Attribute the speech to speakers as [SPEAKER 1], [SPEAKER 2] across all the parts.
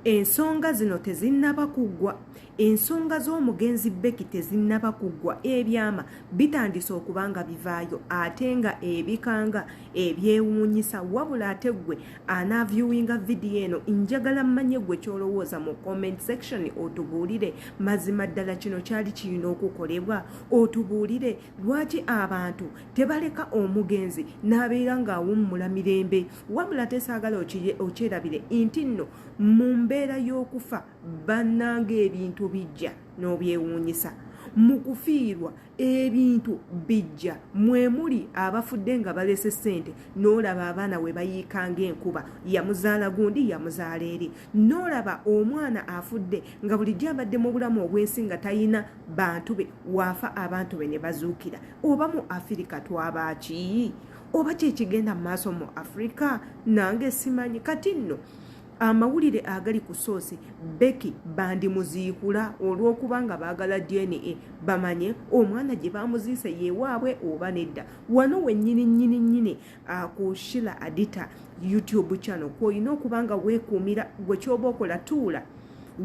[SPEAKER 1] ensonga zino tezinnaba kuggwa. Ensonga z'omugenzi Becky tezinnaba kuggwa. Ebyama bitandise okubanga bivaayo ate nga ebikanga ebyewuunyisa wabula ate gwe anaavyuwinga vidiyo eno njagala mmanye gwe kyolowooza mu comment section otubuulire mazima ddala kino kyali kirina okukolebwa. Otubuulire lwaki abantu tebaleka omugenzi n'abeera ng'awummula mirembe wabula tesaagala okyerabire nti nno mu mbeera y'okufa bannanga ebintu bijja n'obyewuunyisa. Mu kufiirwa ebintu bijja mwe muli abafudde nga balese ssente n'olaba abaana we bayiikanga enkuba yamuzaala gundi yamuzaala eri n'olaba omwana afudde nga bulijjo abadde mu bulamu obwensi nga tayina bantu be waafa abantu be ne bazuukira. Oba mu Afirika twabaki oba kyekigenda mu maaso mu Afirika nange simanyi. Kati nno amawulire agali ku soosi Becky bandimuziikula olw'okuba nga baagala DNA bamanye omwana gye bamuziise yeewaabwe oba nedda. Wano wennyini ku Sheila Adita YouTube channel kw'olina okuba nga weekuumira gwe ky'oba okola tuula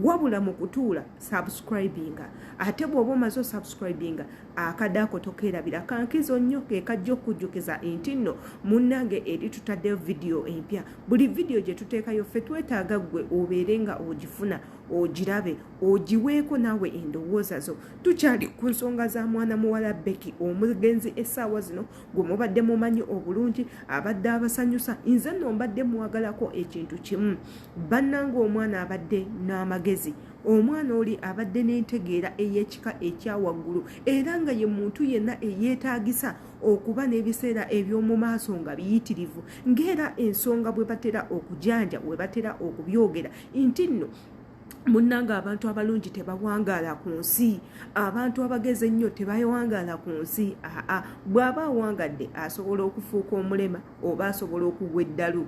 [SPEAKER 1] wabula mu kutuula subscribinga ate bw'oba omaze subscribinga akadaako tokeerabira kankizo nnyo ke kajja okujjukiza nti nno munnange eri tutaddeyo vidiyo empya. Buli vidiyo gye tuteekayo ffe twetaaga gwe obeere nga ogifuna ogirabe ogiweeko naawe endowooza zo. Tukyali ku nsonga za mwana muwala Becky omugenzi essaawa zino gwe mubadde mumanyi obulungi abadde abasanyusa. Nze nno mbadde muwagalako ekintu kimu bannanga omwana abadde n'amagezi. Omwana oli abadde n'entegeera ey'ekika ekyawaggulu era nga ye muntu yenna eyeetaagisa okuba n'ebiseera eby'omu maaso nga biyitirivu ng'era ensonga bwe batera okujanja bwe batera okubyogera nti nno munnanga abantu abalungi tebawangaala ku nsi, abantu abageze ennyo tebawangaala ku nsi. Bw'aba awangadde asobola okufuuka omulema oba asobola okugwa eddalu.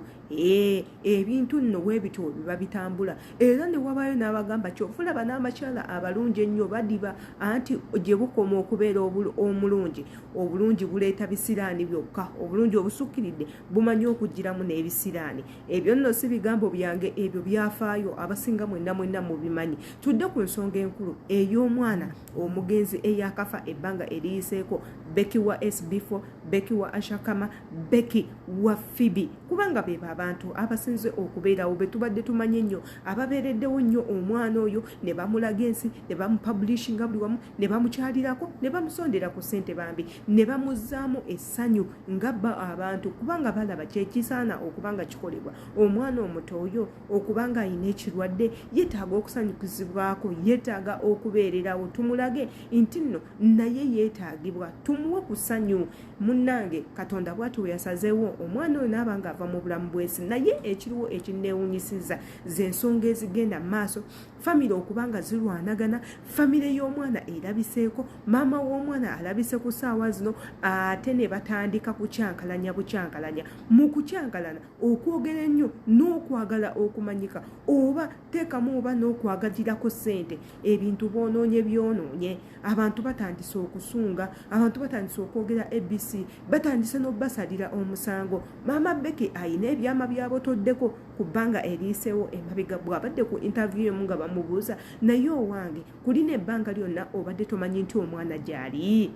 [SPEAKER 1] Ebintu nno bwe bityo biba bitambula era ne wabayo n'abagamba kyofulaba n'amakyala abalungi ennyo badiba anti gye bukoma okubeera omulungi. Obulungi buleeta bisiraani byokka, obulungi obusukkiridde bumanyi okugiramu n'ebisiraani. Ebyo nno si bigambo byange, ebyo byafaayo abasinga mwenna mubimanyi. Tudde ku nsonga enkulu ey'omwana omugenzi eyakafa ebbanga eriyiseeko Becky wa SB4, Becky wa Ashakama, Becky wa Phoebe kubanga beba abantu abasinze okubeerawo be tubadde tumanye ennyo ababeereddewo nnyo omwana oyo ne bamulaga ensi ne bamupublishinga buli wamu ne bamukyalirako ne bamusondera ku ssente bambi ne bamuzzaamu essanyu ngabba abantu kubanga balaba kyekisaana okubanga kikolebwa. Omwana omuto oyo okubanga ayina ekirwadde yeetaaga okusanyukizibwako, yeetaaga okubeererawo tumulage nti nno naye yeetaagibwa tumuwe ku ssanyu. Munnange Katonda bw'ati we yasazeewo omwana oyo n'aba ng'ava mu bulamu bw'ensi naye ekiriwo ekinneewuunyisizza ze nsonga ezigenda mu maaso. Famire okubanga zirwanagana, famire y'omwana erabiseeko, maama w'omwana alabise ku ssaawa zino ate ne batandika kucyankalanya bucyankalanya. Mu kucyankalana okwogera ennyo n'okwagala okumanyika oba teekamu oba n'okwagalirako ssente ebintu boonoonye byonoonye. Abantu batandise okusunga, abantu batandise okwogera ABC, batandise n'obbasalira omusango. Maama Becky ayina ebyama byabotoddeko ku bbanga eriiseewo emabega bw'abadde ku interview emu nga bamubuuza naye owange kulina ebbanga lyonna obadde tomanyi nti omwana gy'ali.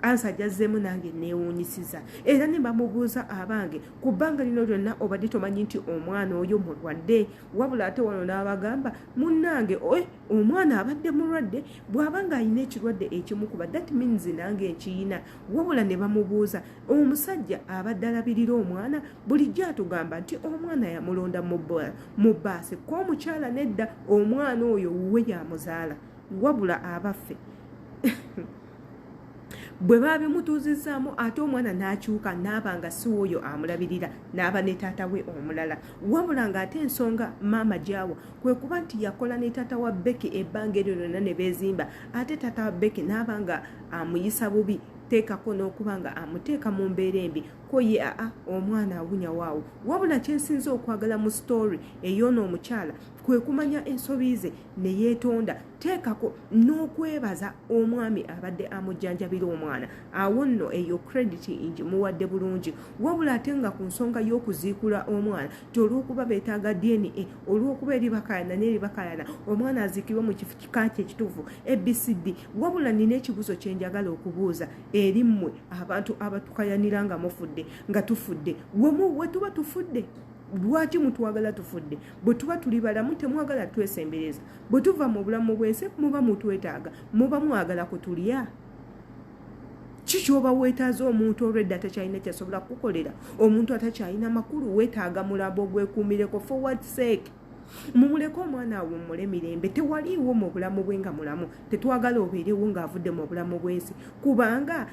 [SPEAKER 1] Ansa jazzeemu nange neewuunyisiza era ne bamubuuza abange ku bbanga lino lyonna obadde tomanyi nti omwana oyo mulwadde wabula ate wano n'abagamba munnange omwana abadde mulwadde bw'abanga alina ekirwadde ekimukuba that means nange nkiyina. Wabula ne bamubuuza omusajja abadde alabirira omwana bulijjo atugamba nti omwana yamulonda mu baasi ko omukyala nedda omwana oyo wuwe yamuzaala wabula abaffe bwe babimutuuzizzaamu ate omwana n'akyuka n'aba nga si oyo amulabirira n'aba ne taata we omulala. Wabula ng'ate ensonga maama gy'awa kwe kuba nti yakola ne taata wa Becky ebbanga eryo lyonna ne beezimba ate taata wa Becky n'aba nga amuyisa bubi teekako n'okuba nga amuteeka mu mbeera embi ko ye omwana awunya waawo wabula kyensinza okwagala mu story ey'ono omukyala kwe kumanya ensobi ze ne yeetonda teekako n'okwebaza omwami abadde amujjanjabira omwana awo nno eyo credit ngimuwadde bulungi wabula ate nga ku nsonga y'okuziikula omwana olw'okuba beetaaga DNA olw'okuba eribakalana n'eribakalana omwana aziikirwe mu kifo kika kye ekituufu ABCD wabula nina ekibuzo kye njagala okubuuza eri mmwe abantu abatukayanira nga mufudde nga tufudde we tuba tufudde lwaki mutwagala tufudde bwe tuba tuli balamu temwagala twesembereza bwe tuva mu bulamu bw'ensi muba mutwetaaga muba mwagala kutulya kikyoba weetaaza omuntu olwedda takyalina kyasobola kukolera omuntu atakyalina makulu weetaaga mulambo gwekuumireko for what sake mumuleko omwana awo mumule mirembe tewaliiwo mu bulamu bwe nga mulamu tetwagala obeerewo ng'avudde mu bulamu bw'ensi kubanga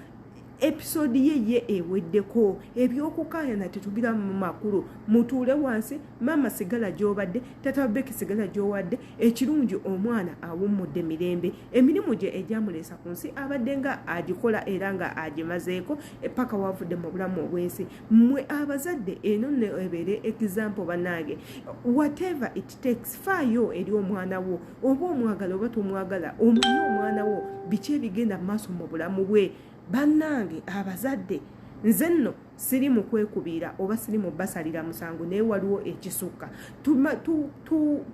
[SPEAKER 1] episode ye eweddeko ebyokukaayana tetugira mu makulu mutuule wansi mama sigala gy'obadde tata Becky sigala gy'owadde ekirungi omwana awummudde mirembe emirimu gye egyamuleesa ku nsi abadde nga agikola era nga agimazeeko paka wavudde mu bulamu obw'ensi mmwe abazadde eno ne ebeere example bannange whatever it takes faayo eri omwana wo oba omwagala oba tomwagala omanye omwana wo biki ebigenda mu maaso mu bulamu bwe bannange abazadde nze nno siri mu kwekubiira oba siri mu basalira musango naye waliwo ekisukka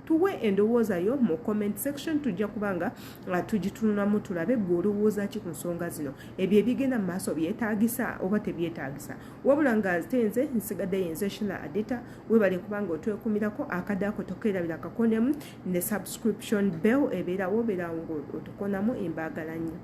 [SPEAKER 1] tuwe endowooza yo mu comment section tujja kubanga tugitunulamu tulabe gwe olowooza ki ku nsonga zino ebyo ebigenda mu maaso byetaagisa oba tebyetaagisa wabula nga nze nsigadde yenze Shina Adita webale kubanga otwekumirako akadde ako tokerabira kakonemu ne subscription bell ebeerawo otukonamu embaagalanya